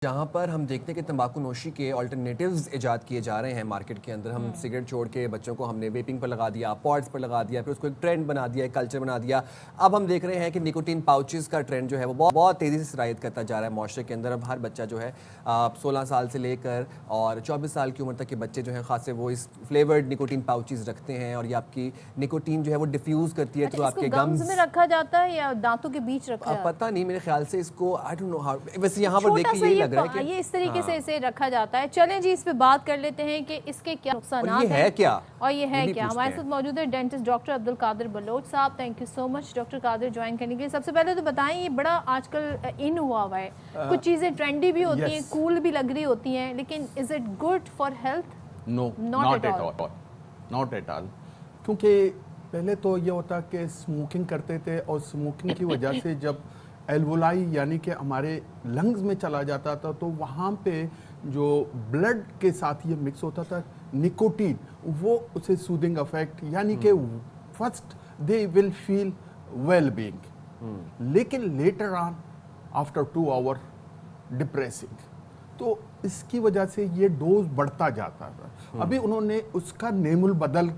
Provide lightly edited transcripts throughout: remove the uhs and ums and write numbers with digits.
जहाँ पर हम देखते हैं कि तंबाकू नोशी के अल्टरनेटिव्स इजाद किए जा रहे हैं मार्केट के अंदर। हम सिगरेट छोड़ के बच्चों को हमने वेपिंग पर लगा दिया, पॉड्स पर लगा दिया, फिर उसको एक ट्रेंड बना दिया, एक कल्चर बना दिया। अब हम देख रहे हैं कि निकोटीन पाउचेस का ट्रेंड जो है वो बहुत तेज़ी से सरायत करता जा रहा है माशरे के अंदर। अब हर बच्चा जो है 16 साल से लेकर और 24 साल की उम्र तक के बच्चे जो हैं खासे वो इस फ्लेवर्ड निकोटीन पाउचेस रखते हैं और ये आपकी निकोटीन जो है वो डिफ्यूज़ करती है थ्रू आपके गम्स में रखा जाता है या दांतों के बीच रखा है? पता नहीं, मेरे ख्याल से इसको आई डोंट नो हाउ, वैसे यहाँ पर देख के यही लग रहा है कि ये इस तरीके से इसे रखा जाता है। चलें जी, इस पे बात कर लेते हैं कि इसके क्या नुकसान और ये है क्या और ये है क्या। हमारे साथ मौजूद है dentist doctor Abdul Qadir Baloch sahab. Thank you so much doctor Qadir join करने के लिए। सबसे पहले तो बताएं, ये बड़ा आजकल इन हुआ हुआ है, कुछ चीजें ट्रेंडी भी होती हैं, कूल भी लग रही होती हैं, लेकिन is it good for health? No, not at all, not at all. क्योंकि पहले तो ये होता कि स्मोकिंग करते थे और स्मोकिंग की वजह से जब एल्वोलाई यानी कि हमारे लंग्स में चला जाता था तो वहाँ पे जो ब्लड के साथ ये मिक्स होता था निकोटीन, वो उसे सूदिंग इफेक्ट यानी कि first they will feel well being, लेकिन later on after 2 hour depressing, तो इसकी वजह से ये डोज बढ़ता जाता था। अभी उन्होंने उसका नेमुल बदल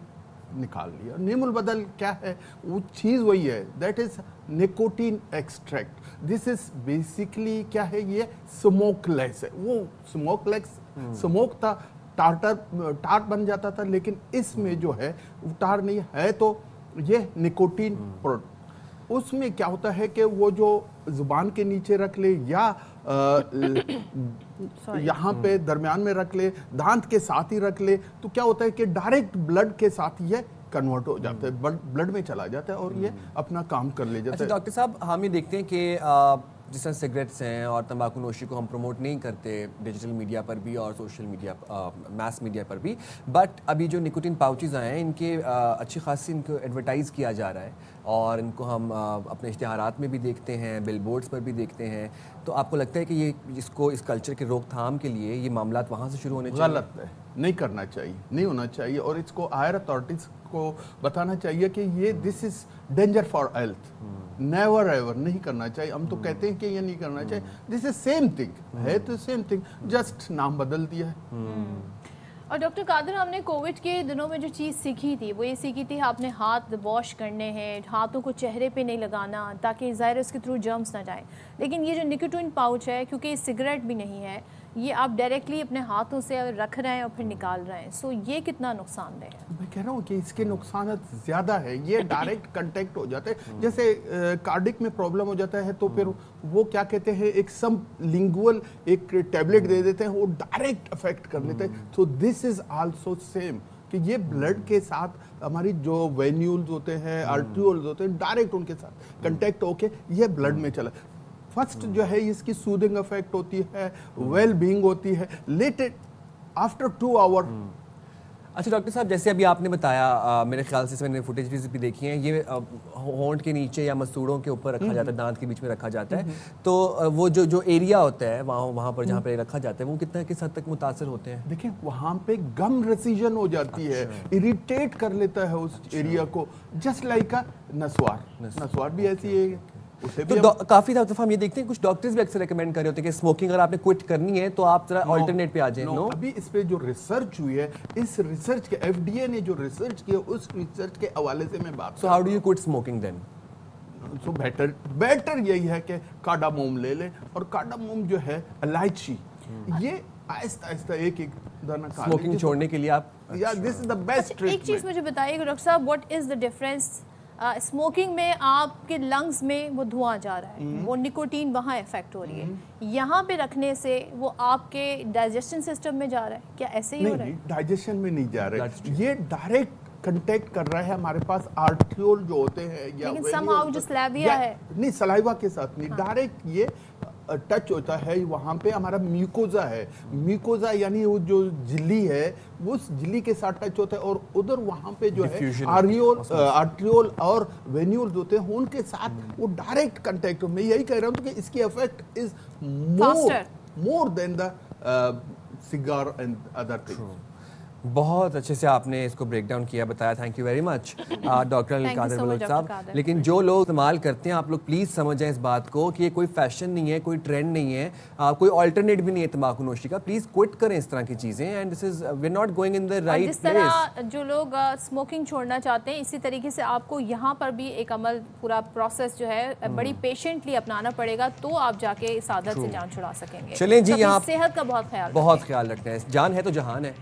निकाल लिया। नेमुल बदल क्या है? वो चीज़ वही है, that is nicotine extract. This is basically क्या है, ये स्मोकलेस है। वो स्मोकलेस स्मोक था, टार बन जाता था, लेकिन इसमें जो है वो टार नहीं है, तो ये निकोटीन प्रोडक्ट। उसमें क्या होता है कि वो जो जुबान के नीचे रख ले या यहाँ पे दरमियान में रख ले, दांत के साथ ही रख ले, तो क्या होता है कि डायरेक्ट ब्लड के साथ ये कन्वर्ट हो जाता है, ब्लड में चला जाता है और ये अपना काम कर ले जाता है। डॉक्टर साहब, हम ये देखते हैं कि जिस तरह सिगरेट्स हैं और तंबाकू नोशी को हम प्रमोट नहीं करते डिजिटल मीडिया पर भी और सोशल मीडिया मास मीडिया पर भी, बट अभी जो निकोटीन पाउचेस आए हैं इनके अच्छी खासी इनको एडवर्टाइज़ किया जा रहा है और इनको हम अपने इश्तिहारात में भी देखते हैं, बिलबोर्ड्स पर भी देखते हैं। तो आपको लगता है कि ये इसको इस कल्चर के रोकथाम के लिए ये मामला वहाँ से शुरू होने चाहिए? गलत है, नहीं करना चाहिए, नहीं होना चाहिए और इसको हायर अथॉरिटीज़ को बताना चाहिए कि ये this is danger for health, never ever नहीं करना चाहिए। हम तो कहते हैं कि ये नहीं करना चाहिए, दिस इज सेम थिंग है, तो सेम थिंग, जस्ट नाम बदल दिया है। और डॉक्टर कादिर, हमने कोविड के दिनों में जो चीज़ सीखी थी वो ये सीखी थी आपने हाथ वॉश करने हैं, हाथों को चेहरे पे नहीं लगाना ताकि ज़ाहिर उसके थ्रू जर्म्स ना जाए। लेकिन ये जो निकोटीन पाउच है, क्योंकि ये सिगरेट भी नहीं है, ये आप डायरेक्टली अपने हाथों से रख रहे हैं और फिर निकाल रहे हैं, सो ये कितना नुकसानदेह है? मैं कह रहा हूँ कि इसके नुकसान ज़्यादा है। ये डायरेक्ट कंटेक्ट हो जाते हैं, जैसे कार्डिक में प्रॉब्लम हो जाता है तो फिर वो क्या कहते हैं, एक सम लिंगुअल एक टैबलेट दे देते हैं, वो डायरेक्ट अफेक्ट कर लेते हैं। तो दिस इज आल्सो सेम कि ये ब्लड के साथ हमारी जो वेन्यूल्स होते हैं, आर्ट्रियोल्स होते हैं, डायरेक्ट उनके साथ कंटेक्ट होके ये ब्लड में चला। फर्स्ट जो है इसकी सूदिंग इफेक्ट होती है, वेल बीइंग होती है, लेटेड आफ्टर 2 आवर। अच्छा डॉक्टर साहब, जैसे अभी आपने बताया, मेरे ख्याल से मैंने फुटेज भी देखी हैं, ये होंठ के नीचे या मसूड़ों के ऊपर रखा जाता है, दांत के बीच में रखा जाता है, तो वो जो एरिया होता है वहाँ पर जहाँ पे रखा जाता है, वो किस हद तक मुतासर होते हैं? देखिए वहाँ पे गम रेसिजन हो जाती है, इरिटेट कर लेता है उस एरिया को, जस्ट लाइक अ नसवार भी ऐसी है। तो काफी दफा हम ये देखते हैं कुछ डॉक्टर्स भी अक्सर रेकमेंड कर रहे होते हैं कि स्मोकिंग अगर आपने क्विट करनी है तो आप जरा अल्टरनेट पे आ जाएं। नो, अभी इस पे जो रिसर्च हुई है, इस रिसर्च के एफडीए ने जो रिसर्च किया, उस रिसर्च के हवाले से मैं बात। So how do you quit smoking then? So better यही है कि कार्डामोम ले ले, और कार्डामोम जो है इलायची, ये आहिस्ता आहिस्ता एक दाना खा ले। स्मोकिंग छोड़ने के लिए आप, या this is the best treatment. एक चीज मुझे बताइएगा डॉक्टर साहब, what is the difference? Smoking में आपके लंग्स में वो धुआं जा रहा है, वो निकोटीन वहाँ इफेक्ट हो रही है, यहाँ पे रखने से वो आपके डाइजेशन सिस्टम में जा रहा है, क्या ऐसे ही हो रहा है? डाइजेशन में नहीं जा रहा है, ये डायरेक्ट कंटेक्ट कर रहा है हमारे पास आर्ट्रियोल जो होते हैं, या लेकिन somehow जो सलाइवा है, नहीं सलाइवा के साथ नहीं, डायरेक्ट ये टच होता है। वहाँ पे हमारा म्यूकोजा है, म्यूकोजा यानी वो जो झिल्ली है, वो उस झिल्ली के साथ टच होता है, और उधर वहाँ पे जो है आर्ट्रियोल और वेन्यूल्स होते हैं, उनके साथ वो डायरेक्ट कंटेक्ट। मैं यही कह रहा हूँ कि इसकी effect is more than the cigar and other things. बहुत अच्छे से आपने इसको ब्रेक डाउन किया, बताया, thank you very much doctor Ali Thank you Qadir so much, Baloch Dr. साहब। कादर। लेकिन जो लोग इस्तेमाल करते हैं, आप लोग प्लीज़ समझ जाएं इस बात को कि ये कोई फैशन नहीं है, कोई ट्रेंड नहीं है, कोई ऑल्टरनेट भी नहीं है तंबाकू नोशी का। प्लीज़ क्विट करें इस तरह की चीज़ें, and this is we are not going in the और राइट जिस प्लेस। तरह जो लोग स्मोकिंग छोड़ना चाहते हैं, इसी तरीके से आपको यहाँ पर भी एक अमल, पूरा प्रोसेस जो है बड़ी पेशेंटली अपनाना पड़ेगा, तो आप जाके इस आदत से जान छुड़ा सकेंगे। चलें जी, तो अपनी यहाँ सेहत का बहुत ख्याल बहुत ख्याल रखना है, जान है तो जहान है।